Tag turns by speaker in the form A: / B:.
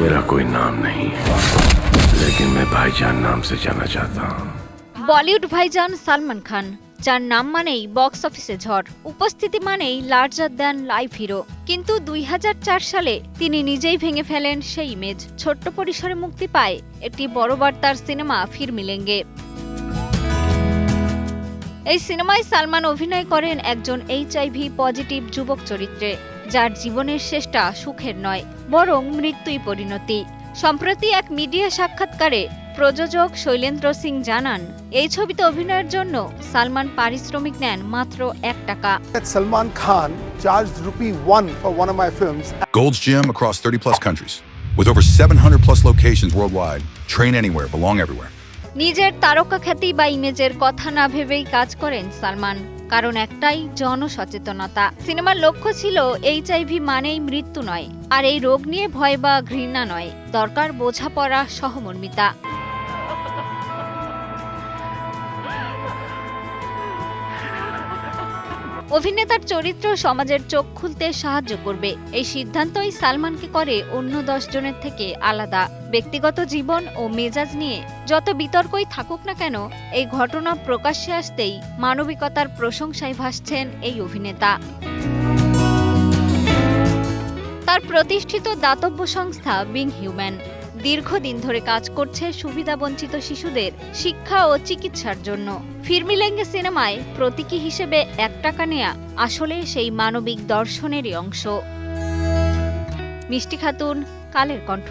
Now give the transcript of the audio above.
A: मेरा कोई नाम नहीं है, लेकिन मैं भाईजान नाम से जाना चाहता हूँ।
B: বলিউড ভাইজান সালমান খান, যার নাম মানেই বক্স অফিসে ঝড়, উপস্থিতি মানেই লার্জার দ্যান লাইফ হিরো। কিন্তু 2004 সালে তিনি নিজেই ভেঙে ফেলেন সেই ইমেজ। ছোট্ট পরিসরে মুক্তি পায় একটি বড় বার্তার সিনেমা ফির মিলেঙ্গে। এই সিনেমায় সালমান অভিনয় করেন একজন HIV পজিটিভ যুবক চরিত্রে, যার জীবনের শেষটা সুখের নয়, বরং মৃত্যুই পরিণতি। সম্প্রতি এক মিডিয়া সাক্ষাৎকারে প্রযোজক শৈলেন্দ্র সিং জানান, এই ছবিতে অভিনয়ের জন্য সালমান পারিশ্রমিক নেন মাত্র $1।
C: Salman Khan charged ₹1 for one of my films.
D: Gold's Gym across 30 plus countries. With over 700 plus locations worldwide. Train anywhere, belong everywhere.
B: নিজের তারকা খ্যাতি বা ইমেজের কথা না ভেবেই কাজ করেন সালমান, কারণ একটাই, জনসচেতনতা। সিনেমার লক্ষ্য ছিল HIV মানেই মৃত্যু নয়, আর এই রোগ নিয়ে ভয় বা ঘৃণা নয়, দরকার বোঝাপড়া, সহমর্মিতা। অভিনেতার চরিত্র সমাজের চোখ খুলতে সাহায্য করবে, এই সিদ্ধান্তই সালমানকে করে অন্য 10 জনের থেকে আলাদা। ব্যক্তিগত জীবন ও মেজাজ নিয়ে যত বিতর্কই থাকুক না কেন, এই ঘটনা প্রকাশ্যে আসতেই মানবিকতার প্রশংসায় ভাসছেন এই অভিনেতা। তার প্রতিষ্ঠিত দাতব্য সংস্থা বিং হিউম্যান দীর্ঘদিন ধরে কাজ করছে সুবিধাবঞ্চিত শিশুদের শিক্ষা ও চিকিৎসার জন্য। ফির মিলেঙ্গে সিনেমায় প্রতীকী হিসেবে $1 নেয়া আসলে সেই মানবিক দর্শনেরই অংশ। মিষ্টি খাতুন, কালের কণ্ঠ।